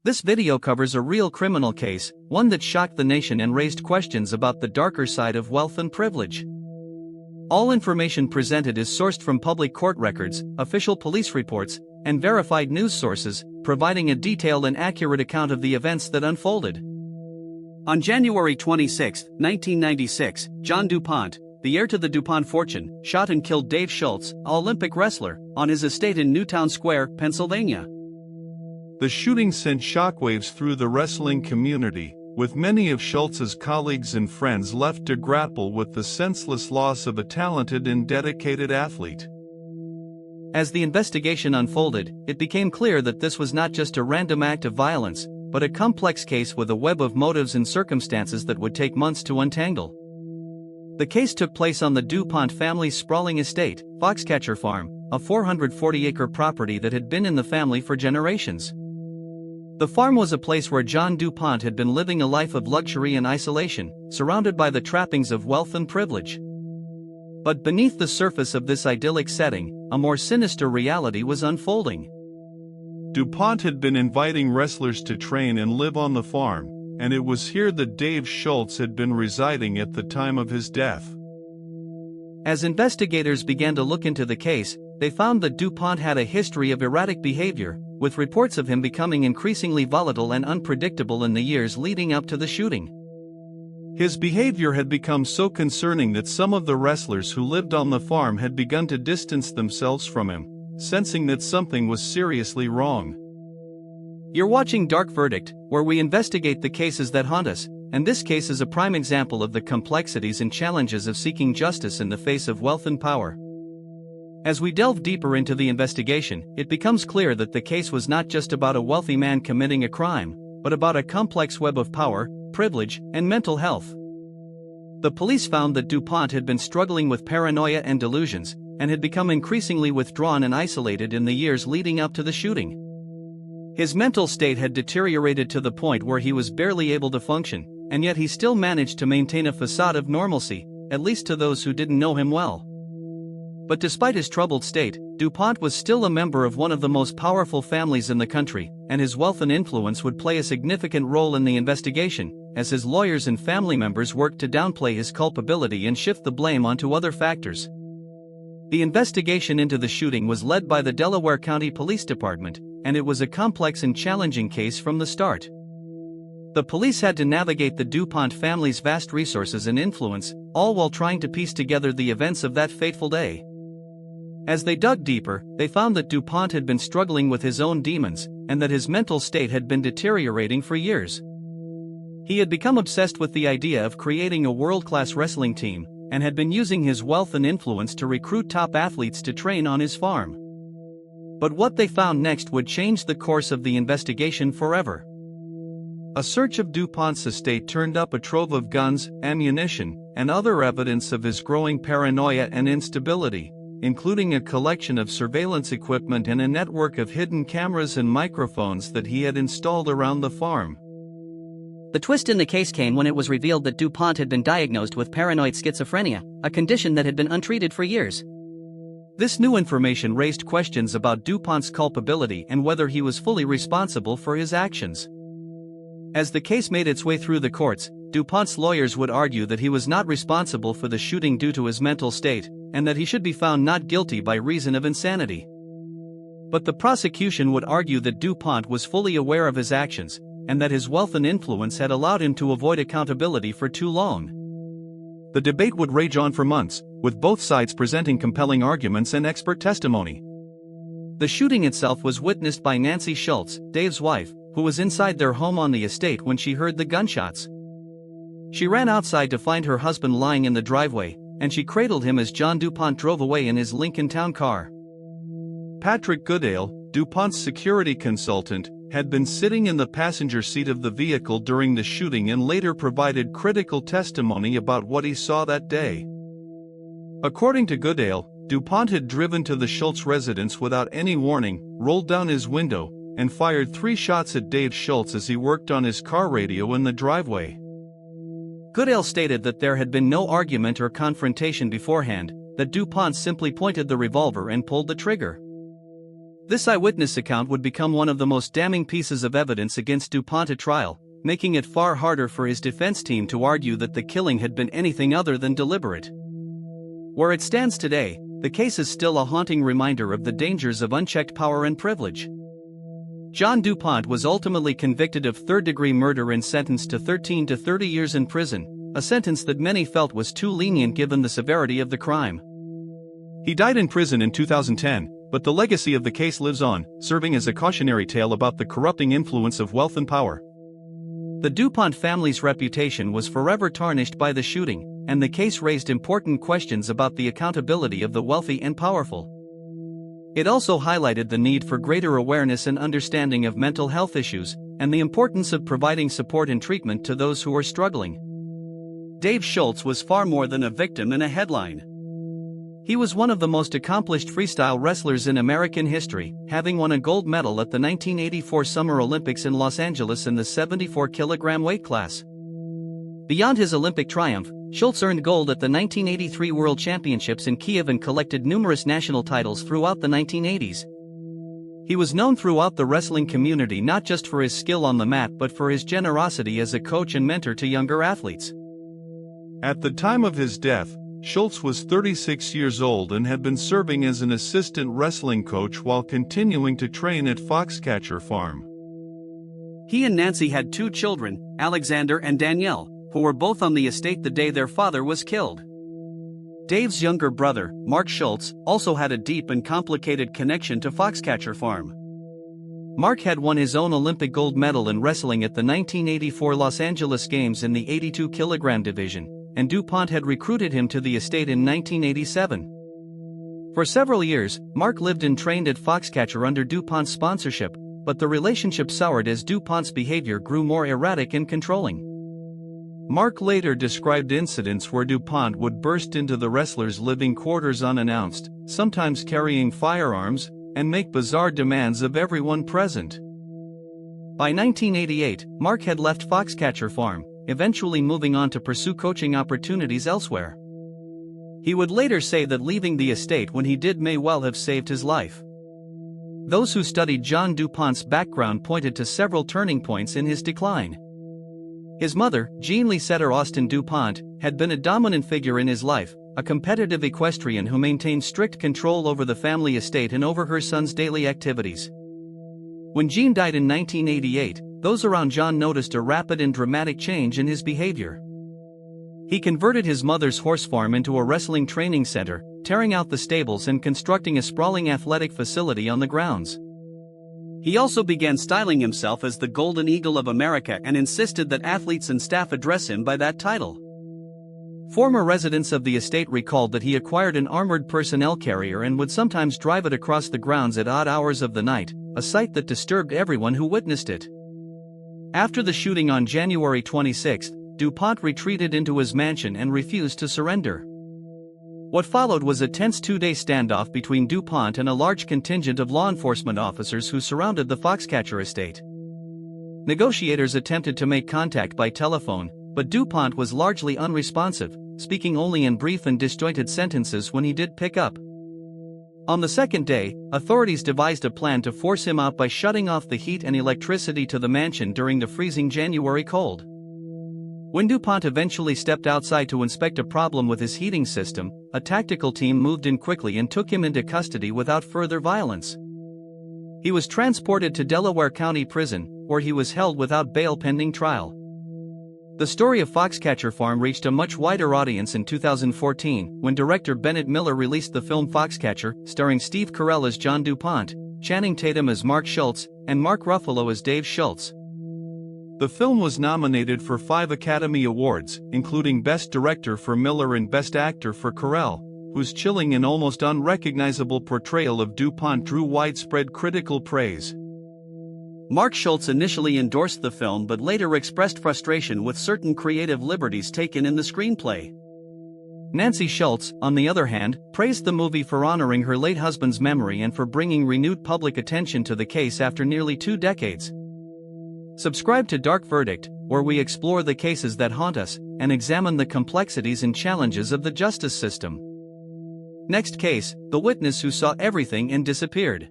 This video covers a real criminal case, one that shocked the nation and raised questions about the darker side of wealth and privilege. All information presented is sourced from public court records, official police reports, and verified news sources, providing a detailed and accurate account of the events that unfolded. On January 26, 1996, John du Pont, the heir to the Dupont fortune, shot and killed Dave Schultz, an Olympic wrestler, on his estate in Newtown Square, Pennsylvania. The shooting sent shockwaves through the wrestling community, with many of Schultz's colleagues and friends left to grapple with the senseless loss of a talented and dedicated athlete. As the investigation unfolded, it became clear that this was not just a random act of violence, but a complex case with a web of motives and circumstances that would take months to untangle. The case took place on the Dupont family's sprawling estate, Foxcatcher Farm, a 440-acre property that had been in the family for generations. The farm was a place where John du Pont had been living a life of luxury and isolation, surrounded by the trappings of wealth and privilege. But beneath the surface of this idyllic setting, a more sinister reality was unfolding. DuPont had been inviting wrestlers to train and live on the farm, and it was here that Dave Schultz had been residing at the time of his death. As investigators began to look into the case, they found that DuPont had a history of erratic behavior, with reports of him becoming increasingly volatile and unpredictable in the years leading up to the shooting. His behavior had become so concerning that some of the wrestlers who lived on the farm had begun to distance themselves from him, sensing that something was seriously wrong. You're watching Dark Verdict, where we investigate the cases that haunt us, and this case is a prime example of the complexities and challenges of seeking justice in the face of wealth and power. As we delve deeper into the investigation, it becomes clear that the case was not just about a wealthy man committing a crime, but about a complex web of power, privilege, and mental health. The police found that DuPont had been struggling with paranoia and delusions, and had become increasingly withdrawn and isolated in the years leading up to the shooting. His mental state had deteriorated to the point where he was barely able to function, and yet he still managed to maintain a facade of normalcy, at least to those who didn't know him well. But despite his troubled state, DuPont was still a member of one of the most powerful families in the country, and his wealth and influence would play a significant role in the investigation, as his lawyers and family members worked to downplay his culpability and shift the blame onto other factors. The investigation into the shooting was led by the Delaware County Police Department, and it was a complex and challenging case from the start. The police had to navigate the DuPont family's vast resources and influence, all while trying to piece together the events of that fateful day. As they dug deeper, they found that DuPont had been struggling with his own demons, and that his mental state had been deteriorating for years. He had become obsessed with the idea of creating a world-class wrestling team, and had been using his wealth and influence to recruit top athletes to train on his farm. But what they found next would change the course of the investigation forever. A search of DuPont's estate turned up a trove of guns, ammunition, and other evidence of his growing paranoia and instability, including a collection of surveillance equipment and a network of hidden cameras and microphones that he had installed around the farm. The twist in the case came when it was revealed that DuPont had been diagnosed with paranoid schizophrenia, a condition that had been untreated for years. This new information raised questions about DuPont's culpability and whether he was fully responsible for his actions. As the case made its way through the courts, DuPont's lawyers would argue that he was not responsible for the shooting due to his mental state, and that he should be found not guilty by reason of insanity. But the prosecution would argue that DuPont was fully aware of his actions, and that his wealth and influence had allowed him to avoid accountability for too long. The debate would rage on for months, with both sides presenting compelling arguments and expert testimony. The shooting itself was witnessed by Nancy Schultz, Dave's wife, who was inside their home on the estate when she heard the gunshots. She ran outside to find her husband lying in the driveway, and she cradled him as John DuPont drove away in his Lincoln Town car. Patrick Goodale, DuPont's security consultant, had been sitting in the passenger seat of the vehicle during the shooting and later provided critical testimony about what he saw that day. According to Goodale, DuPont had driven to the Schultz residence without any warning, rolled down his window, and fired 3 shots at Dave Schultz as he worked on his car radio in the driveway. Goodale stated that there had been no argument or confrontation beforehand, that DuPont simply pointed the revolver and pulled the trigger. This eyewitness account would become one of the most damning pieces of evidence against Dupont at trial, making it far harder for his defense team to argue that the killing had been anything other than deliberate. Where it stands today, the case is still a haunting reminder of the dangers of unchecked power and privilege. John du Pont was ultimately convicted of third-degree murder and sentenced to 13 to 30 years in prison, a sentence that many felt was too lenient given the severity of the crime. He died in prison in 2010, but the legacy of the case lives on, serving as a cautionary tale about the corrupting influence of wealth and power. The Dupont family's reputation was forever tarnished by the shooting, and the case raised important questions about the accountability of the wealthy and powerful. It also highlighted the need for greater awareness and understanding of mental health issues, and the importance of providing support and treatment to those who are struggling. Dave Schultz was far more than a victim in a headline. He was one of the most accomplished freestyle wrestlers in American history, having won a gold medal at the 1984 Summer Olympics in Los Angeles in the 74-kilogram weight class. Beyond his Olympic triumph, Schultz earned gold at the 1983 World Championships in Kiev and collected numerous national titles throughout the 1980s. He was known throughout the wrestling community not just for his skill on the mat but for his generosity as a coach and mentor to younger athletes. At the time of his death, Schultz was 36 years old and had been serving as an assistant wrestling coach while continuing to train at Foxcatcher Farm. He and Nancy had 2 children, Alexander and Danielle, who were both on the estate the day their father was killed. Dave's younger brother, Mark Schultz, also had a deep and complicated connection to Foxcatcher Farm. Mark had won his own Olympic gold medal in wrestling at the 1984 Los Angeles Games in the 82-kilogram division, and Dupont had recruited him to the estate in 1987. For several years, Mark lived and trained at Foxcatcher under Dupont's sponsorship, but the relationship soured as Dupont's behavior grew more erratic and controlling. Mark later described incidents where Dupont would burst into the wrestlers' living quarters unannounced, sometimes carrying firearms, and make bizarre demands of everyone present. By 1988, Mark had left Foxcatcher Farm, eventually moving on to pursue coaching opportunities elsewhere. He would later say that leaving the estate when he did may well have saved his life. Those who studied John du Pont's background pointed to several turning points in his decline. His mother, Jean Lisette Austin Dupont, had been a dominant figure in his life, a competitive equestrian who maintained strict control over the family estate and over her son's daily activities. When Jean died in 1988, those around John noticed a rapid and dramatic change in his behavior. He converted his mother's horse farm into a wrestling training center, tearing out the stables and constructing a sprawling athletic facility on the grounds. He also began styling himself as the Golden Eagle of America and insisted that athletes and staff address him by that title. Former residents of the estate recalled that he acquired an armored personnel carrier and would sometimes drive it across the grounds at odd hours of the night, a sight that disturbed everyone who witnessed it. After the shooting on January 26, Dupont retreated into his mansion and refused to surrender. What followed was a tense 2-day standoff between Dupont and a large contingent of law enforcement officers who surrounded the Foxcatcher estate. Negotiators attempted to make contact by telephone, but Dupont was largely unresponsive, speaking only in brief and disjointed sentences when he did pick up. On the second day, authorities devised a plan to force him out by shutting off the heat and electricity to the mansion during the freezing January cold. When Dupont eventually stepped outside to inspect a problem with his heating system, a tactical team moved in quickly and took him into custody without further violence. He was transported to Delaware County Prison, where he was held without bail pending trial. The story of Foxcatcher Farm reached a much wider audience in 2014, when director Bennett Miller released the film Foxcatcher, starring Steve Carell as John du Pont, Channing Tatum as Mark Schultz, and Mark Ruffalo as Dave Schultz. The film was nominated for 5 Academy Awards, including Best Director for Miller and Best Actor for Carell, whose chilling and almost unrecognizable portrayal of Dupont drew widespread critical praise. Mark Schultz initially endorsed the film but later expressed frustration with certain creative liberties taken in the screenplay. Nancy Schultz, on the other hand, praised the movie for honoring her late husband's memory and for bringing renewed public attention to the case after nearly 2 decades. Subscribe to Dark Verdict, where we explore the cases that haunt us and examine the complexities and challenges of the justice system. Next case, the witness who saw everything and disappeared.